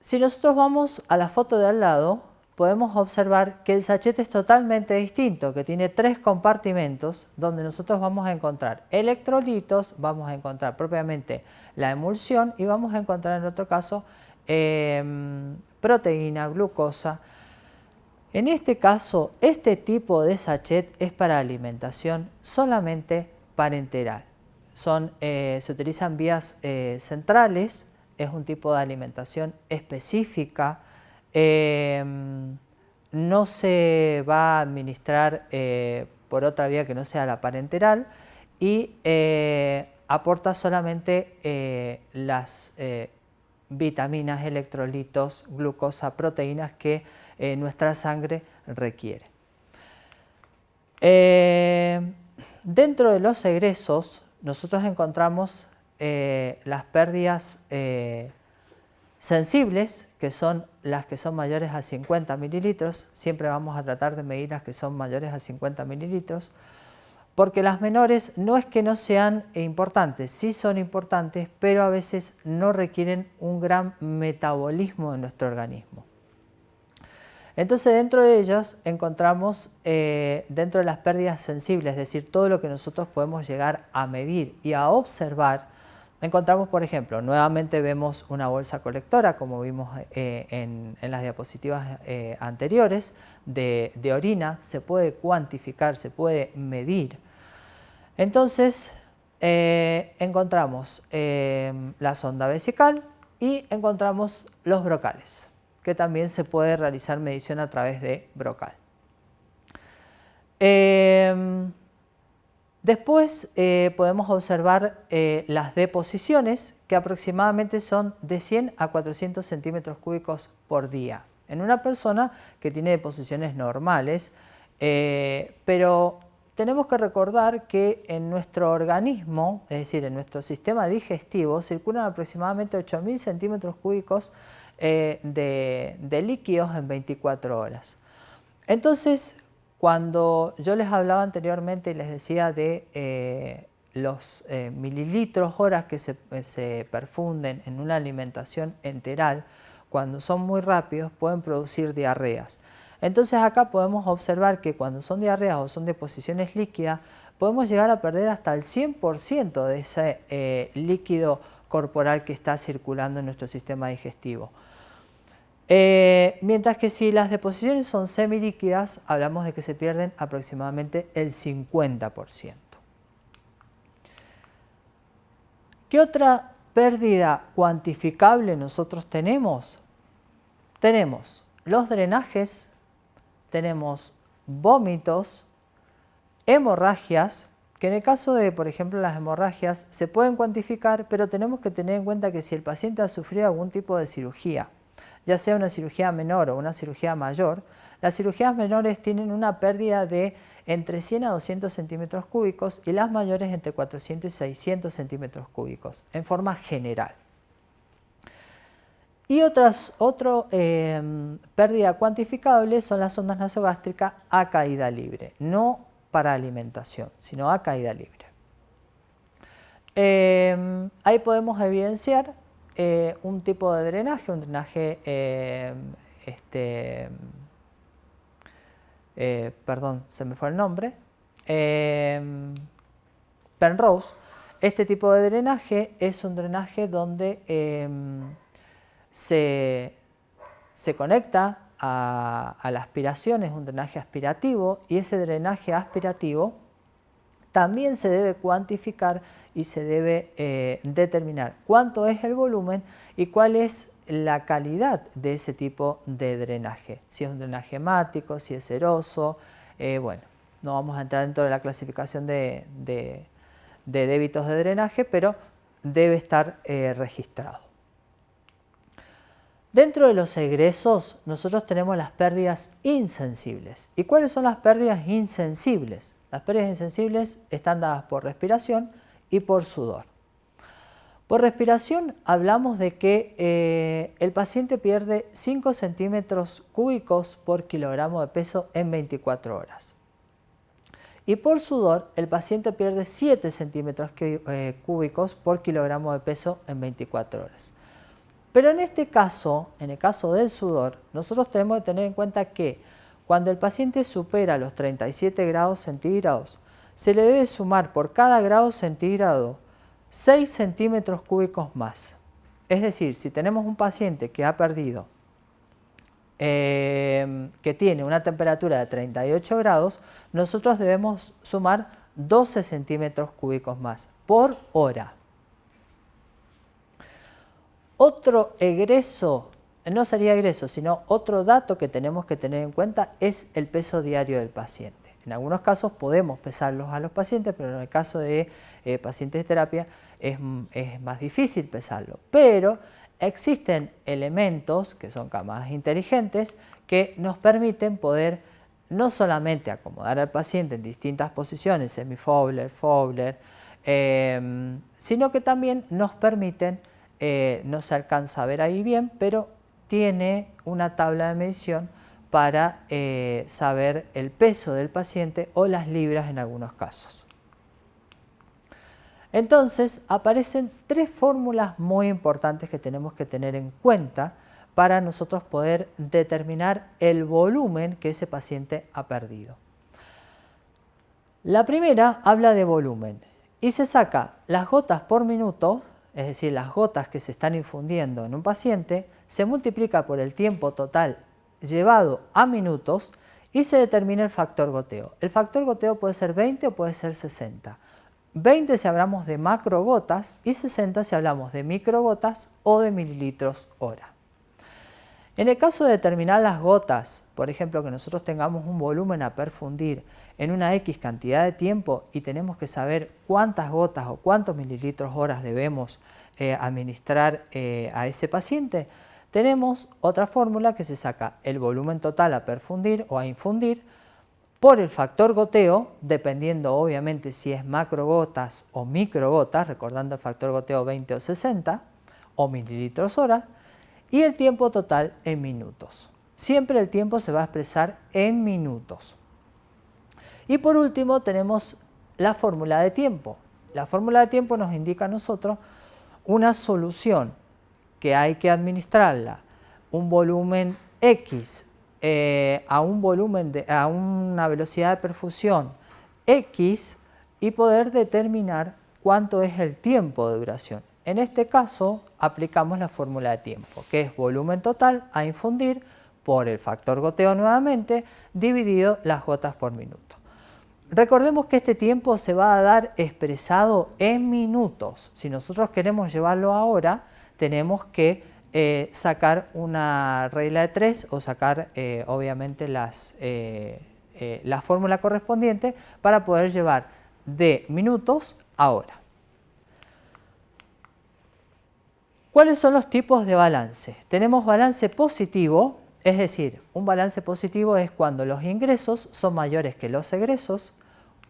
Si nosotros vamos a la foto de al lado, podemos observar que el sachet es totalmente distinto, que tiene 3 compartimentos donde nosotros vamos a encontrar electrolitos, vamos a encontrar propiamente la emulsión y vamos a encontrar en otro caso proteína, glucosa. En este caso, este tipo de sachet es para alimentación solamente parenteral. Se utilizan vías centrales, es un tipo de alimentación específica. No se va a administrar por otra vía que no sea la parenteral y aporta solamente las vitaminas, electrolitos, glucosa, proteínas que nuestra sangre requiere. Dentro de los egresos nosotros encontramos las pérdidas sensibles, que son las que son mayores a 50 mililitros. Siempre vamos a tratar de medir las que son mayores a 50 mililitros, porque las menores no es que no sean importantes, sí son importantes, pero a veces no requieren un gran metabolismo en nuestro organismo. Entonces dentro de ellos encontramos, dentro de las pérdidas sensibles, es decir, todo lo que nosotros podemos llegar a medir y a observar, encontramos, por ejemplo, nuevamente vemos una bolsa colectora, como vimos en las diapositivas anteriores, de orina. Se puede cuantificar, se puede medir. Entonces, encontramos la sonda vesical y encontramos los brocales, que también se puede realizar medición a través de brocal. Después podemos observar las deposiciones, que aproximadamente son de 100 a 400 centímetros cúbicos por día, en una persona que tiene deposiciones normales, pero tenemos que recordar que en nuestro organismo, es decir, en nuestro sistema digestivo, circulan aproximadamente 8000 centímetros cúbicos de líquidos en 24 horas. Entonces, cuando yo les hablaba anteriormente y les decía de los mililitros horas que se perfunden en una alimentación enteral, cuando son muy rápidos pueden producir diarreas. Entonces acá podemos observar que cuando son diarreas o son deposiciones líquidas, podemos llegar a perder hasta el 100% de ese líquido corporal que está circulando en nuestro sistema digestivo. Mientras que si las deposiciones son semilíquidas, hablamos de que se pierden aproximadamente el 50%. ¿Qué otra pérdida cuantificable nosotros tenemos? Tenemos los drenajes, tenemos vómitos, hemorragias, que en el caso de, por ejemplo, las hemorragias se pueden cuantificar, pero tenemos que tener en cuenta que si el paciente ha sufrido algún tipo de cirugía, ya sea una cirugía menor o una cirugía mayor, las cirugías menores tienen una pérdida de entre 100 a 200 centímetros cúbicos y las mayores entre 400 y 600 centímetros cúbicos, en forma general. Y otra pérdida cuantificable son las sondas nasogástricas a caída libre, no para alimentación, sino a caída libre. Ahí podemos evidenciar un tipo de drenaje, un drenaje, perdón, se me fue el nombre, Penrose, Este tipo de drenaje es un drenaje donde se conecta a la aspiración, es un drenaje aspirativo, y ese drenaje aspirativo también se debe cuantificar y se debe determinar cuánto es el volumen y cuál es la calidad de ese tipo de drenaje. Si es un drenaje hemático, si es seroso, bueno, no vamos a entrar dentro de la clasificación de débitos de drenaje, pero debe estar registrado. Dentro de los egresos, nosotros tenemos las pérdidas insensibles. ¿Y cuáles son las pérdidas insensibles? Las pérdidas insensibles están dadas por respiración y por sudor. Por respiración hablamos de que el paciente pierde 5 centímetros cúbicos por kilogramo de peso en 24 horas. Y por sudor, el paciente pierde 7 centímetros cúbicos por kilogramo de peso en 24 horas. Pero en este caso, en el caso del sudor, nosotros tenemos que tener en cuenta que cuando el paciente supera los 37 grados centígrados, se le debe sumar por cada grado centígrado 6 centímetros cúbicos más. Es decir, si tenemos un paciente que ha perdido, que tiene una temperatura de 38 grados, nosotros debemos sumar 12 centímetros cúbicos más por hora. Otro egreso, no sería egreso, sino otro dato que tenemos que tener en cuenta es el peso diario del paciente. En algunos casos podemos pesarlos a los pacientes, pero en el caso de pacientes de terapia es más difícil pesarlo. Pero existen elementos que son cámaras inteligentes que nos permiten poder no solamente acomodar al paciente en distintas posiciones, semi-Fowler, Fowler, sino que también nos permiten, no se alcanza a ver ahí bien, pero tiene una tabla de medición para saber el peso del paciente o las libras en algunos casos. Entonces aparecen 3 fórmulas muy importantes que tenemos que tener en cuenta para nosotros poder determinar el volumen que ese paciente ha perdido. La primera habla de volumen y se saca las gotas por minuto, es decir, las gotas que se están infundiendo en un paciente, se multiplica por el tiempo total llevado a minutos y se determina el factor goteo. El factor goteo puede ser 20 o puede ser 60. 20 si hablamos de macrogotas y 60 si hablamos de microgotas o de mililitros hora. En el caso de determinar las gotas, por ejemplo, que nosotros tengamos un volumen a perfundir en una X cantidad de tiempo y tenemos que saber cuántas gotas o cuántos mililitros horas debemos administrar a ese paciente, tenemos otra fórmula que se saca el volumen total a perfundir o a infundir por el factor goteo, dependiendo obviamente si es macrogotas o microgotas, recordando el factor goteo 20 o 60, o mililitros hora, y el tiempo total en minutos. Siempre el tiempo se va a expresar en minutos. Y por último tenemos la fórmula de tiempo. La fórmula de tiempo nos indica a nosotros una solución que hay que administrarla, un volumen X, a una velocidad de perfusión X y poder determinar cuánto es el tiempo de duración. En este caso aplicamos la fórmula de tiempo, que es volumen total a infundir por el factor goteo nuevamente, dividido las gotas por minuto. Recordemos que este tiempo se va a dar expresado en minutos. Si nosotros queremos llevarlo ahora, tenemos que sacar una regla de 3 o sacar obviamente la fórmula correspondiente para poder llevar de minutos a hora. ¿Cuáles son los tipos de balance? Tenemos balance positivo, es decir, un balance positivo es cuando los ingresos son mayores que los egresos.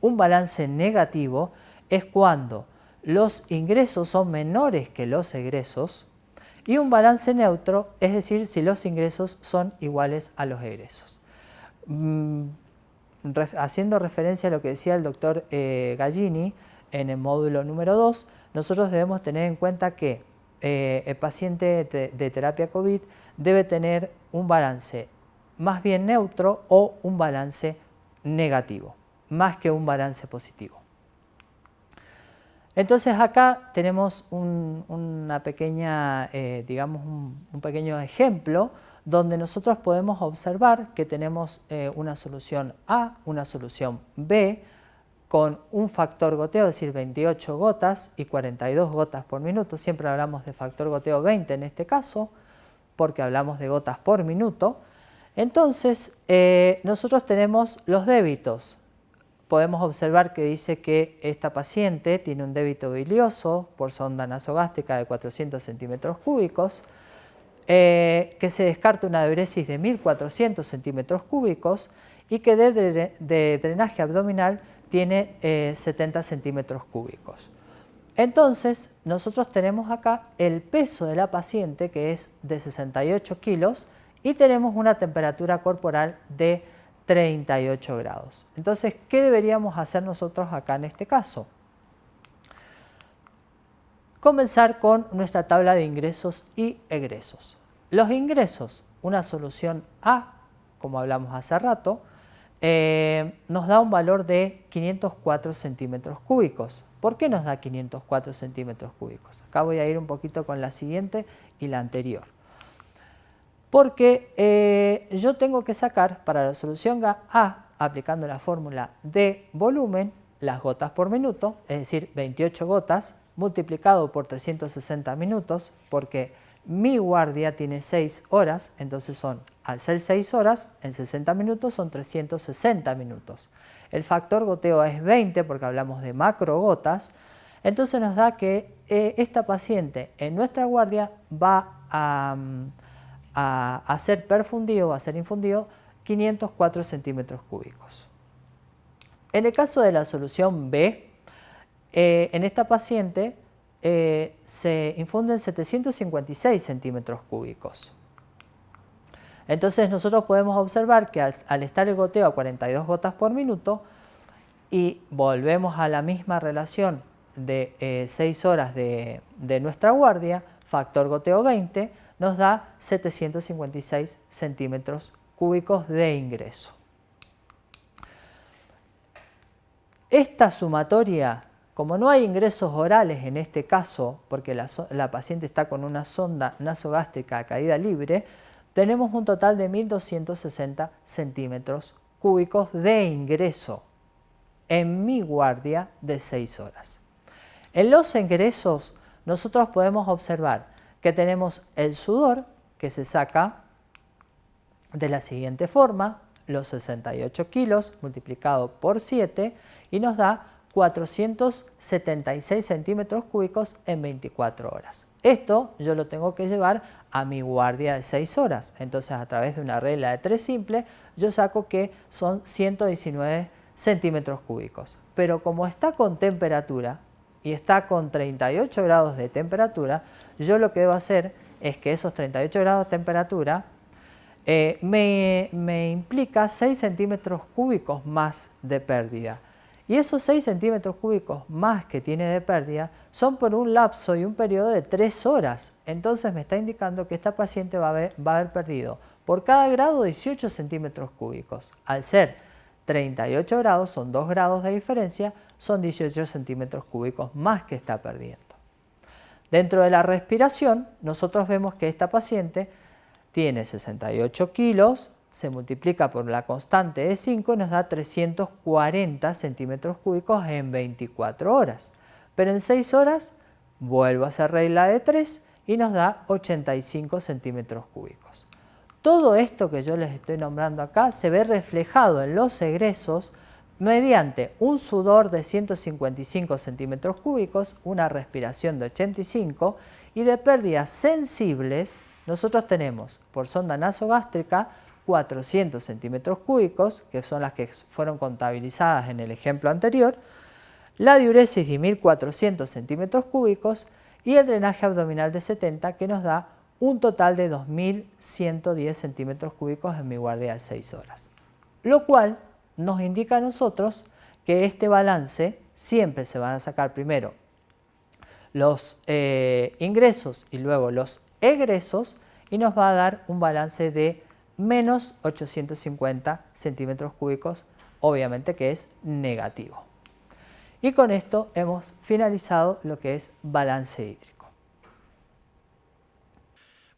Un balance negativo es cuando los ingresos son menores que los egresos. Y un balance neutro, es decir, si los ingresos son iguales a los egresos. Haciendo referencia a lo que decía el doctor Gallini en el módulo número 2, nosotros debemos tener en cuenta que el paciente de terapia COVID debe tener un balance más bien neutro o un balance negativo, más que un balance positivo. Entonces acá tenemos una pequeña, digamos un pequeño ejemplo donde nosotros podemos observar que tenemos una solución A, una solución B, con un factor goteo, es decir, 28 gotas y 42 gotas por minuto. Siempre hablamos de factor goteo 20 en este caso, porque hablamos de gotas por minuto. Entonces, nosotros tenemos los débitos. Podemos observar que dice que esta paciente tiene un débito bilioso por sonda nasogástrica de 400 centímetros cúbicos, que se descarta una diuresis de 1400 centímetros cúbicos y que de drenaje abdominal tiene 70 centímetros cúbicos. Entonces, nosotros tenemos acá el peso de la paciente, que es de 68 kilos, y tenemos una temperatura corporal de 38 grados. Entonces, ¿qué deberíamos hacer nosotros acá en este caso? Comenzar con nuestra tabla de ingresos y egresos. Los ingresos, una solución A, como hablamos hace rato, nos da un valor de 504 centímetros cúbicos. ¿Por qué nos da 504 centímetros cúbicos? Acá voy a ir un poquito con la siguiente y la anterior. Porque yo tengo que sacar para la solución A, aplicando la fórmula de volumen, las gotas por minuto, es decir, 28 gotas, multiplicado por 360 minutos, porque mi guardia tiene 6 horas, entonces al ser 6 horas, en 60 minutos son 360 minutos. El factor goteo es 20 porque hablamos de macrogotas, entonces nos da que esta paciente en nuestra guardia va a ser perfundido, a ser infundido 504 centímetros cúbicos. En el caso de la solución B, en esta paciente se infunden 756 centímetros cúbicos. Entonces nosotros podemos observar que al estar el goteo a 42 gotas por minuto y volvemos a la misma relación de 6 horas de nuestra guardia, factor goteo 20, nos da 756 centímetros cúbicos de ingreso. Esta sumatoria, como no hay ingresos orales en este caso, porque la paciente está con una sonda nasogástrica a caída libre, tenemos un total de 1.260 centímetros cúbicos de ingreso en mi guardia de 6 horas. En los egresos nosotros podemos observar que tenemos el sudor que se saca de la siguiente forma, los 68 kilos multiplicado por 7 y nos da 476 centímetros cúbicos en 24 horas. Esto yo lo tengo que llevar a mi guardia de 6 horas. Entonces, a través de una regla de 3 simple, yo saco que son 119 centímetros cúbicos. Pero como está con temperatura y está con 38 grados de temperatura, yo lo que debo hacer es que esos 38 grados de temperatura me implica 6 centímetros cúbicos más de pérdida. Y esos 6 centímetros cúbicos más que tiene de pérdida son por un lapso y un periodo de 3 horas. Entonces me está indicando que esta paciente va a haber perdido por cada grado 18 centímetros cúbicos. Al ser 38 grados, son 2 grados de diferencia, son 18 centímetros cúbicos más que está perdiendo. Dentro de la respiración, nosotros vemos que esta paciente tiene 68 kilos, se multiplica por la constante de 5 y nos da 340 centímetros cúbicos en 24 horas. Pero en 6 horas vuelvo a hacer regla de 3 y nos da 85 centímetros cúbicos. Todo esto que yo les estoy nombrando acá se ve reflejado en los egresos mediante un sudor de 155 centímetros cúbicos, una respiración de 85 y de pérdidas sensibles nosotros tenemos por sonda nasogástrica 400 centímetros cúbicos, que son las que fueron contabilizadas en el ejemplo anterior, la diuresis de 1.400 centímetros cúbicos y el drenaje abdominal de 70, que nos da un total de 2.110 centímetros cúbicos en mi guardia de 6 horas. Lo cual nos indica a nosotros que este balance siempre se van a sacar primero los ingresos y luego los egresos y nos va a dar un balance de menos 850 centímetros cúbicos, obviamente que es negativo. Y con esto hemos finalizado lo que es balance hídrico.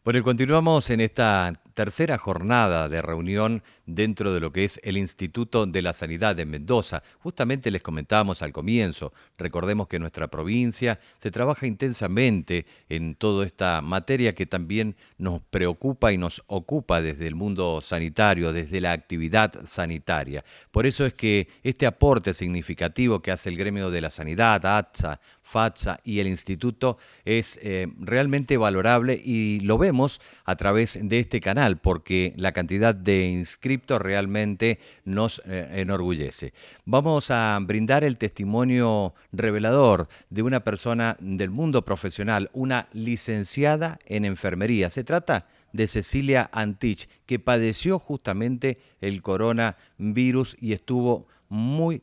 Bueno, y continuamos en esta tercera jornada de reunión dentro de lo que es el Instituto de la Sanidad de Mendoza. Justamente les comentábamos al comienzo, recordemos que en nuestra provincia se trabaja intensamente en toda esta materia que también nos preocupa y nos ocupa desde el mundo sanitario, desde la actividad sanitaria. Por eso es que este aporte significativo que hace el gremio de la sanidad, ATSA, FATSA y el instituto es realmente valorable y lo vemos a través de este canal porque la cantidad de inscriptos realmente nos enorgullece. Vamos a brindar el testimonio revelador de una persona del mundo profesional, una licenciada en enfermería. Se trata de Cecilia Antich, que padeció justamente el coronavirus y estuvo muy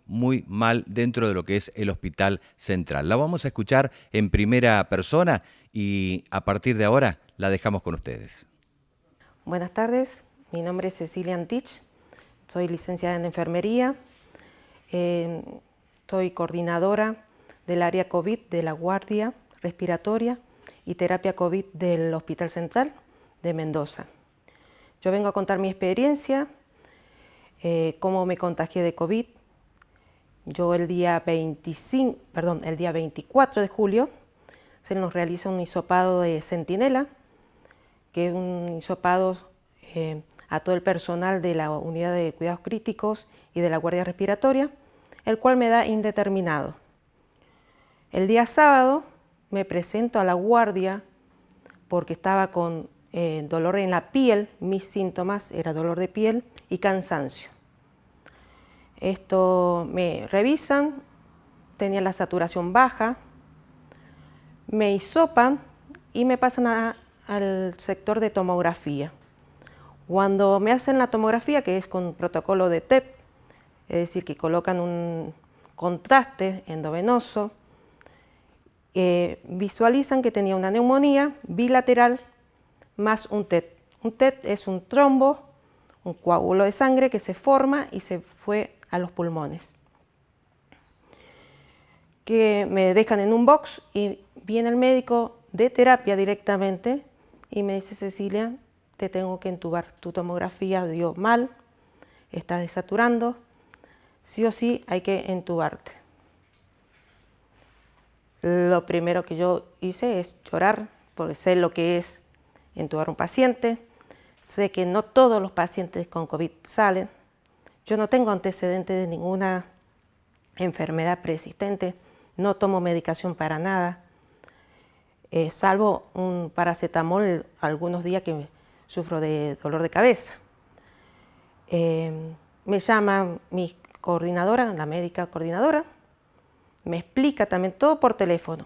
mal dentro de lo que es el Hospital Central. La vamos a escuchar en primera persona y a partir de ahora la dejamos con ustedes. Buenas tardes, mi nombre es Cecilia Antich, soy licenciada en enfermería, soy coordinadora del área COVID de la Guardia Respiratoria y Terapia COVID del Hospital Central de Mendoza. Yo vengo a contar mi experiencia, cómo me contagié de COVID. Yo el día 24 de julio se nos realiza un hisopado de centinela, que es un hisopado a todo el personal de la unidad de cuidados críticos y de la guardia respiratoria, el cual me da indeterminado. El día sábado me presento a la guardia porque estaba con dolor en la piel, mis síntomas era dolor de piel y cansancio. Esto me revisan, tenía la saturación baja, me hisopan y me pasan al sector de tomografía. Cuando me hacen la tomografía, que es con protocolo de TEP, es decir, que colocan un contraste endovenoso, visualizan que tenía una neumonía bilateral más un TET. Un TET es un trombo, un coágulo de sangre que se forma y se fue a los pulmones. Que me dejan en un box y viene el médico de terapia directamente y me dice: Cecilia, te tengo que entubar, tu tomografía dio mal, estás desaturando, sí o sí hay que entubarte. Lo primero que yo hice es llorar, porque sé lo que es entubar a un paciente, sé que no todos los pacientes con COVID salen, yo no tengo antecedentes de ninguna enfermedad preexistente, no tomo medicación para nada, salvo un paracetamol algunos días que sufro de dolor de cabeza. Me llama mi coordinadora, la médica coordinadora, me explica también todo por teléfono.